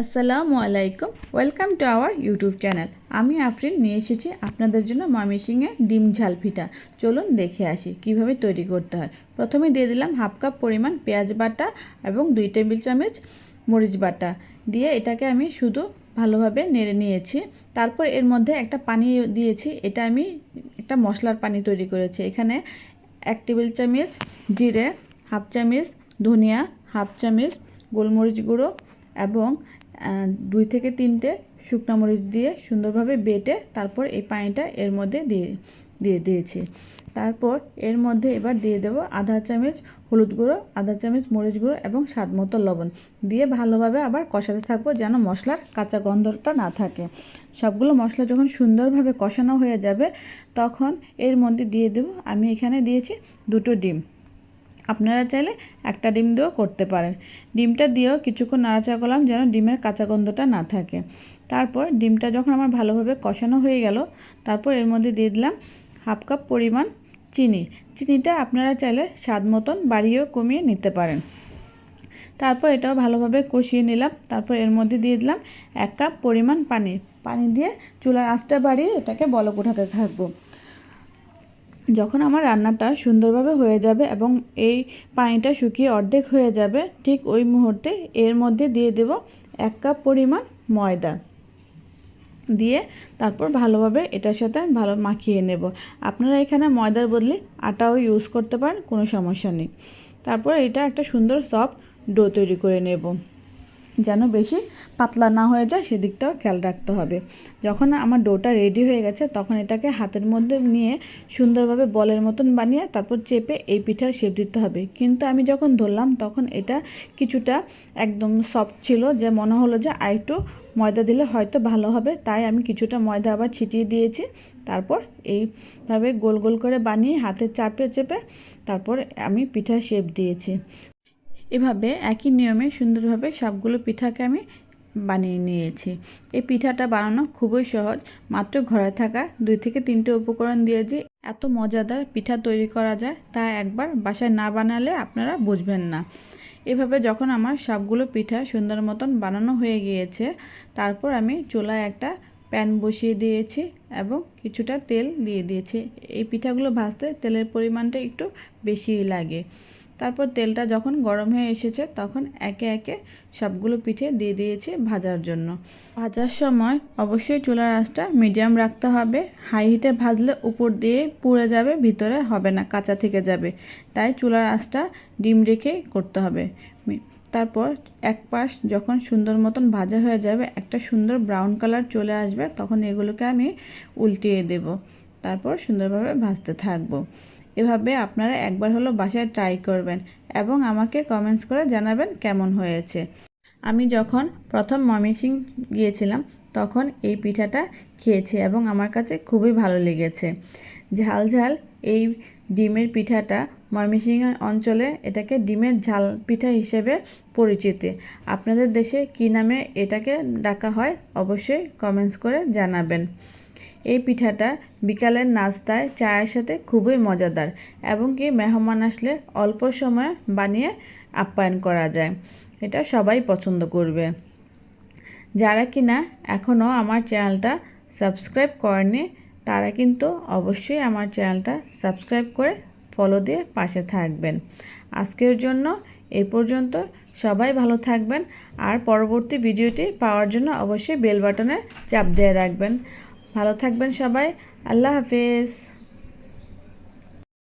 আসসালামু আলাইকুম, welcome to our YouTube channel. আমি আফরিন নিয়ে এসেছি আপনাদের জন্য ময়মনসিংহে ডিম ঝাল পিঠা। চলুন দেখে আসি কিভাবে তৈরি করতে হয়। প্রথমে দিয়ে দিলাম হাফ কাপ পরিমাণ পেঁয়াজ বাটা এবং 2 টেবিল চামচ মরিচ বাটা দিয়ে এটাকে আমি শুধু ভালোভাবে নেড়ে নিয়েছি। তারপর এর মধ্যে একটা পানি দিয়েছি, এটা আমি একটা মশলার পানি তৈরি করেছি। এখানে 1 টেবিল চামচ জিরে, হাফ চামচ ধনিয়া, হাফ চামচ গোলমরিচ গুঁড়ো এবং 2 থেকে 3টে শুকনো মরিচ দিয়ে সুন্দরভাবে বেটে তারপর এই পানিটা এর মধ্যে দিয়ে দিয়েছি। তারপর এর মধ্যে এবার দিয়ে দেব আধা চামচ হলুদ গুঁড়ো, আধা চামচ মরিচ গুঁড়ো এবং স্বাদ মতো লবণ দিয়ে ভালোভাবে আবার কষাতে থাকবো যেন মশলার কাঁচা গন্ধটা না থাকে। সবগুলো মশলা যখন সুন্দরভাবে কষানো হয়ে যাবে তখন এর মধ্যে দিয়ে দেব, আমি এখানে দিয়েছি 2টো ডিম। আপনারা চাইলে একটা ডিম দিয়েও করতে পারেন। ডিমটা দিয়েও কিছুক্ষণ নাড়াচাড়া করলাম যেন ডিমের কাঁচা গন্ধটা না থাকে। তারপর ডিমটা যখন আমার ভালোভাবে কষানো হয়ে গেল তারপর এর মধ্যে দিয়ে দিলাম হাফ কাপ পরিমাণ চিনি। চিনিটা আপনারা চাইলে স্বাদ মতন বাড়িয়েও কমিয়ে নিতে পারেন। তারপর এটাও ভালোভাবে কষিয়ে নিলাম। তারপর এর মধ্যে দিয়ে দিলাম 1 কাপ পরিমাণ পানি দিয়ে চুলার আঁচটা বাড়িয়ে এটাকে বলক উঠাতে থাকবো। যখন আমার রান্নাটা সুন্দরভাবে হয়ে যাবে এবং এই পানিটা শুকিয়ে অর্ধেক হয়ে যাবে, ঠিক ওই মুহূর্তে এর মধ্যে দিয়ে দেব 1 কাপ পরিমাণ ময়দা দিয়ে তারপর ভালোভাবে এটার সাথে ভালো মাখিয়ে নেব। আপনারা এখানে ময়দার বদলে আটাও ইউজ করতে পারেন, কোনো সমস্যা নেই। তারপর এটা একটা সুন্দর সফট ডো তৈরি করে নেব, যেন বেশি পাতলা না হয়ে যায় সেদিকটাও খেয়াল রাখতে হবে। যখন আমার ডোটা রেডি হয়ে গেছে তখন এটাকে হাতের মধ্যে নিয়ে সুন্দরভাবে বলের মতন বানিয়ে তারপর চেপে এই পিঠার শেপ দিতে হবে। কিন্তু আমি যখন ধরলাম তখন এটা কিছুটা একদম সফট ছিল, যে মনে হলো যে আরেকটু ময়দা দিলে হয়তো ভালো হবে, তাই আমি কিছুটা ময়দা আবার ছিটিয়ে দিয়েছি। তারপর এইভাবে গোল গোল করে বানিয়ে হাতে চাপে চেপে তারপর আমি পিঠার শেপ দিয়েছি। এভাবে একই নিয়মে সুন্দরভাবে সবগুলো পিঠাকে আমি বানিয়ে নিয়েছি। এই পিঠাটা বানানো খুবই সহজ, মাত্র ঘরে থাকা 2 থেকে 3টে উপকরণ দিয়ে যে এত মজাদার পিঠা তৈরি করা যায় তা একবার বাসায় না বানালে আপনারা বুঝবেন না। এভাবে যখন আমার সবগুলো পিঠা সুন্দর মতন বানানো হয়ে গিয়েছে তারপর আমি চুলায় একটা প্যান বসিয়ে দিয়েছি এবং কিছুটা তেল দিয়ে দিয়েছি। এই পিঠাগুলো ভাজতে তেলের পরিমাণটা একটু বেশিই লাগে। তারপর তেলটা যখন গরম হয়ে এসেছে তখন একে একে সবগুলো পিঠে দিয়ে দিয়েছি ভাজার জন্য। ভাজার সময় অবশ্যই চুলার আঁচটা মিডিয়াম রাখতে হবে। হাই হিটে ভাজলে উপর দিয়ে পুড়ে যাবে, ভিতরে হবে না, কাঁচা থেকে যাবে। তাই চুলার আঁচটা ডিম রেখে করতে হবে। তারপর এক পাশ যখন সুন্দর মতন ভাজা হয়ে যাবে, একটা সুন্দর ব্রাউন কালার চলে আসবে, তখন এগুলোকে আমি উল্টিয়ে দেব। তারপর সুন্দরভাবে ভাজতে থাকবো। এভাবে আপনারা একবার হলো বাসায় ট্রাই করবেন এবং আমাকে কমেন্টস করে জানাবেন কেমন হয়েছে। আমি যখন প্রথম ময়মনসিংহ গিয়েছিলাম তখন এই পিঠাটা খেয়েছি এবং আমার কাছে খুবই ভালো লেগেছে। ঝাল ঝাল এই ডিমের পিঠাটা ময়মনসিংহ অঞ্চলে এটাকে ডিমের ঝাল পিঠা হিসেবে পরিচিত। আপনাদের দেশে কী নামে এটাকে ডাকা হয় অবশ্যই কমেন্টস করে জানাবেন। এই পিঠাটা বিকালের নাস্তায় চায়ের সাথে খুবই মজাদার এবং কি মেহমান আসলে অল্প সময়ে বানিয়ে আপ্যায়ন করা যায়। এটা সবাই পছন্দ করবে। যারা কিনা এখনও আমার চ্যানেলটা সাবস্ক্রাইব করেনি তারা কিন্তু অবশ্যই আমার চ্যানেলটা সাবস্ক্রাইব করে ফলো দিয়ে পাশে থাকবেন। আজকের জন্য এই পর্যন্ত। সবাই ভালো থাকবেন আর পরবর্তী ভিডিওটি পাওয়ার জন্য অবশ্যই বেল বাটনে চাপ দিয়ে রাখবেন। ভালো থাকবেন সবাই। আল্লাহ হাফেজ।